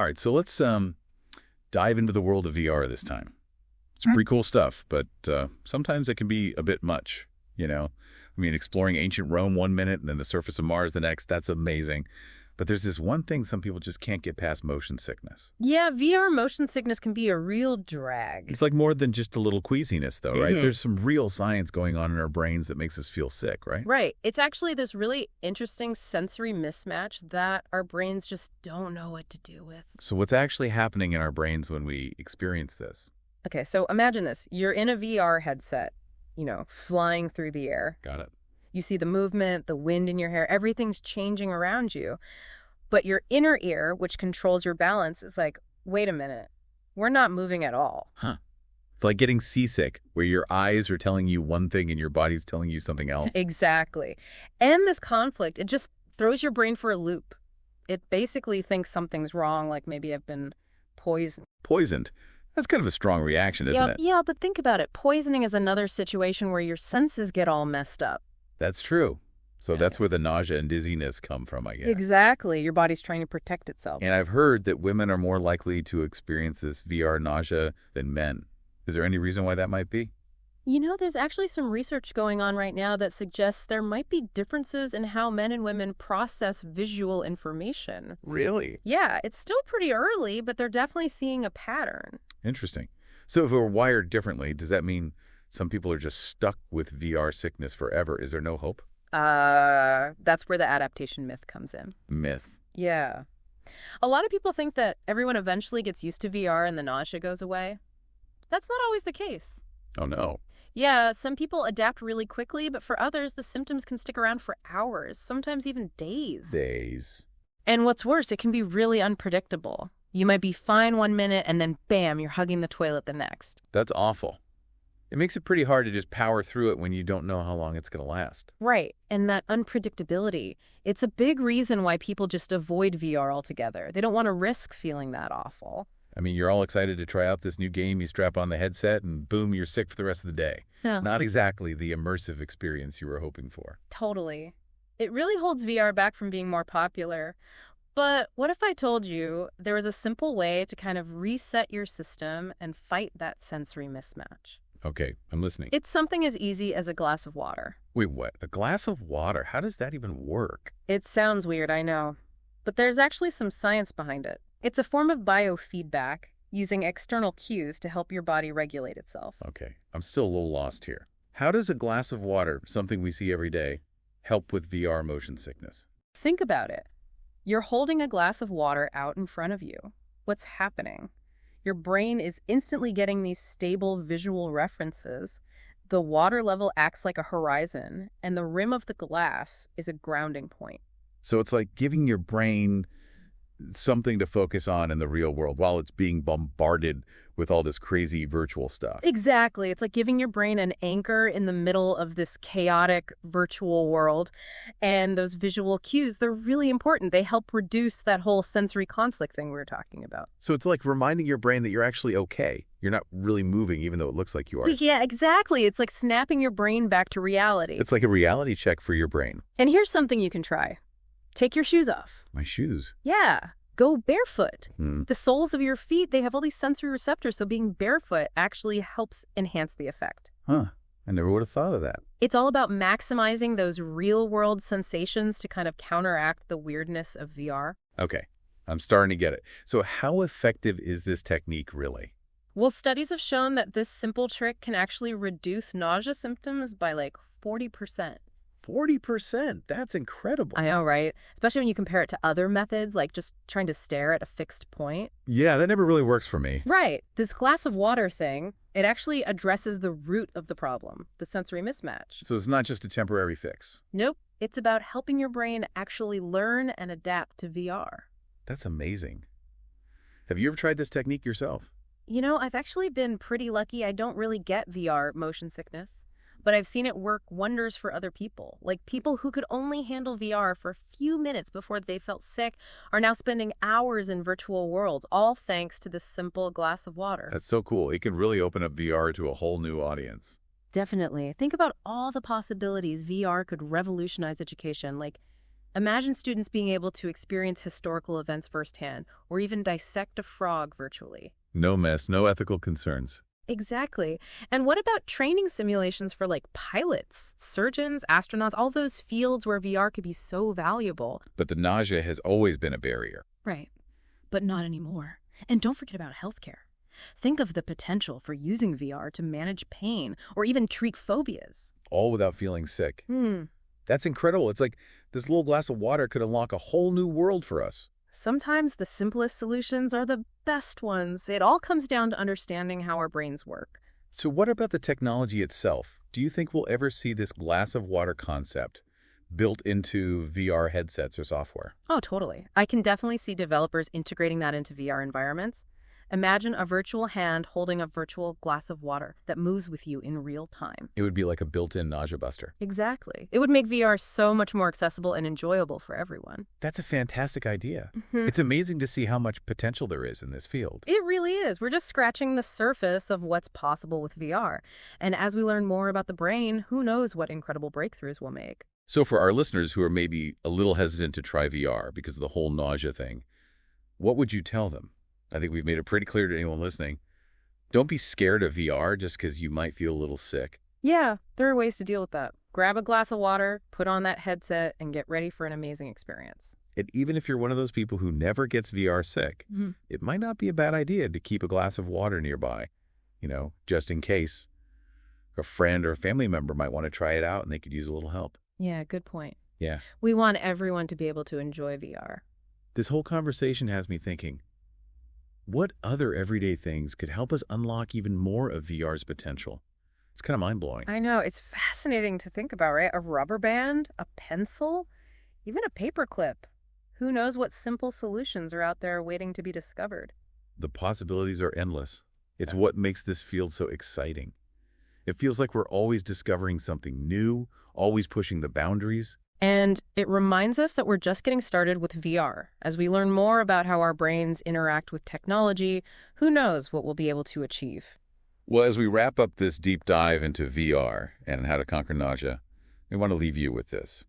All right, so let's dive into the world of VR this time. It's pretty cool stuff, but sometimes it can be a bit much, you know? I mean, exploring ancient Rome one minute and then the surface of Mars the next, that's amazing. But there's this one thing some people just can't get past: motion sickness. Yeah, VR motion sickness can be a real drag. It's like more than just a little queasiness, though, right? There's some real science going on in our brains that makes us feel sick, right? Right. It's actually this really interesting sensory mismatch that our brains just don't know what to do with. So what's actually happening in our brains when we experience this? Okay, so imagine this. You're in a VR headset, flying through the air. Got it. You see the movement, the wind in your hair, everything's changing around you. But your inner ear, which controls your balance, is like, wait a minute, we're not moving at all. Huh. It's like getting seasick, where your eyes are telling you one thing and your body's telling you something else. Exactly. And this conflict, it just throws your brain for a loop. It basically thinks something's wrong, like maybe I've been poisoned. Poisoned? That's kind of a strong reaction, isn't it? Yeah, but think about it. Poisoning is another situation where your senses get all messed up. That's true. So that's where the nausea and dizziness come from, I guess. Exactly. Your body's trying to protect itself. And I've heard that women are more likely to experience this VR nausea than men. Is there any reason why that might be? There's actually some research going on right now that suggests there might be differences in how men and women process visual information. Really? Yeah, it's still pretty early, but they're definitely seeing a pattern. Interesting. So if we're wired differently, does that mean some people are just stuck with VR sickness forever? Is there no hope? That's where the adaptation myth comes in. Myth. Yeah. A lot of people think that everyone eventually gets used to VR and the nausea goes away. That's not always the case. Oh, no. Yeah, some people adapt really quickly, but for others, the symptoms can stick around for hours, sometimes even days. Days. And what's worse, it can be really unpredictable. You might be fine one minute, and then bam, you're hugging the toilet the next. That's awful. It makes it pretty hard to just power through it when you don't know how long it's going to last. Right, and that unpredictability, it's a big reason why people just avoid VR altogether. They don't want to risk feeling that awful. I mean, you're all excited to try out this new game, you strap on the headset, and boom, you're sick for the rest of the day. Yeah. Not exactly the immersive experience you were hoping for. Totally. It really holds VR back from being more popular. But what if I told you there was a simple way to kind of reset your system and fight that sensory mismatch? Okay, I'm listening. It's something as easy as a glass of water. Wait, what? A glass of water? How does that even work? It sounds weird, I know. But there's actually some science behind it. It's a form of biofeedback, using external cues to help your body regulate itself. Okay, I'm still a little lost here. How does a glass of water, something we see every day, help with VR motion sickness? Think about it. You're holding a glass of water out in front of you. What's happening? Your brain is instantly getting these stable visual references. The water level acts like a horizon, and the rim of the glass is a grounding point. So it's like giving your brain something to focus on in the real world while it's being bombarded with all this crazy virtual stuff. Exactly. It's like giving your brain an anchor in the middle of this chaotic virtual world. And those visual cues, they're really important. They help reduce that whole sensory conflict thing we were talking about. So it's like reminding your brain that you're actually okay. You're not really moving, even though it looks like you are. Yeah, exactly. It's like snapping your brain back to reality. It's like a reality check for your brain. And here's something you can try. Take your shoes off. My shoes? Yeah. Go barefoot. The soles of your feet, they have all these sensory receptors, so being barefoot actually helps enhance the effect. Huh. I never would have thought of that. It's all about maximizing those real-world sensations to kind of counteract the weirdness of VR. Okay. I'm starting to get it. So how effective is this technique really? Well, studies have shown that this simple trick can actually reduce nausea symptoms by like 40%. 40%? That's incredible. I know, right? Especially when you compare it to other methods, like just trying to stare at a fixed point. Yeah, that never really works for me. Right. This glass of water thing, it actually addresses the root of the problem, the sensory mismatch. So it's not just a temporary fix. Nope. It's about helping your brain actually learn and adapt to VR. That's amazing. Have you ever tried this technique yourself? I've actually been pretty lucky. I don't really get VR motion sickness. But I've seen it work wonders for other people. Like people who could only handle VR for a few minutes before they felt sick are now spending hours in virtual worlds, all thanks to this simple glass of water. That's so cool. It can really open up VR to a whole new audience. Definitely. Think about all the possibilities VR could revolutionize education. Like, Imagine students being able to experience historical events firsthand, or even dissect a frog virtually. No mess, no ethical concerns. Exactly. And what about training simulations for pilots, surgeons, astronauts, all those fields where VR could be so valuable? But the nausea has always been a barrier. Right. But not anymore. And don't forget about healthcare. Think of the potential for using VR to manage pain or even treat phobias. All without feeling sick. That's incredible. It's like this little glass of water could unlock a whole new world for us. Sometimes the simplest solutions are the best ones. It all comes down to understanding how our brains work. So what about the technology itself? Do you think we'll ever see this glass of water concept built into VR headsets or software? Oh, totally. I can definitely see developers integrating that into VR environments. Imagine a virtual hand holding a virtual glass of water that moves with you in real time. It would be like a built-in nausea buster. Exactly. It would make VR so much more accessible and enjoyable for everyone. That's a fantastic idea. It's amazing to see how much potential there is in this field. It really is. We're just scratching the surface of what's possible with VR. And as we learn more about the brain, who knows what incredible breakthroughs we'll make. So for our listeners who are maybe a little hesitant to try VR because of the whole nausea thing, what would you tell them? I think we've made it pretty clear to anyone listening. Don't be scared of VR just because you might feel a little sick. Yeah, there are ways to deal with that. Grab a glass of water, put on that headset, and get ready for an amazing experience. And even if you're one of those people who never gets VR sick, it might not be a bad idea to keep a glass of water nearby, just in case a friend or a family member might want to try it out and they could use a little help. Yeah, good point. Yeah. We want everyone to be able to enjoy VR. This whole conversation has me thinking, what other everyday things could help us unlock even more of VR's potential? It's kind of mind-blowing. I know. It's fascinating to think about, right? A rubber band, a pencil, even a paperclip. Who knows what simple solutions are out there waiting to be discovered? The possibilities are endless. It's what makes this field so exciting. It feels like we're always discovering something new, always pushing the boundaries. And it reminds us that we're just getting started with VR. As we learn more about how our brains interact with technology, who knows what we'll be able to achieve. Well, as we wrap up this deep dive into VR and how to conquer nausea, we want to leave you with this.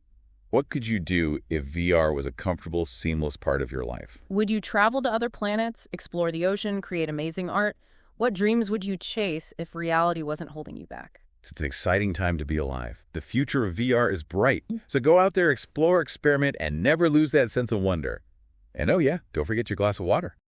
What could you do if VR was a comfortable, seamless part of your life? Would you travel to other planets, explore the ocean, create amazing art? What dreams would you chase if reality wasn't holding you back? It's an exciting time to be alive. The future of VR is bright. So go out there, explore, experiment, and never lose that sense of wonder. And oh yeah, don't forget your glass of water.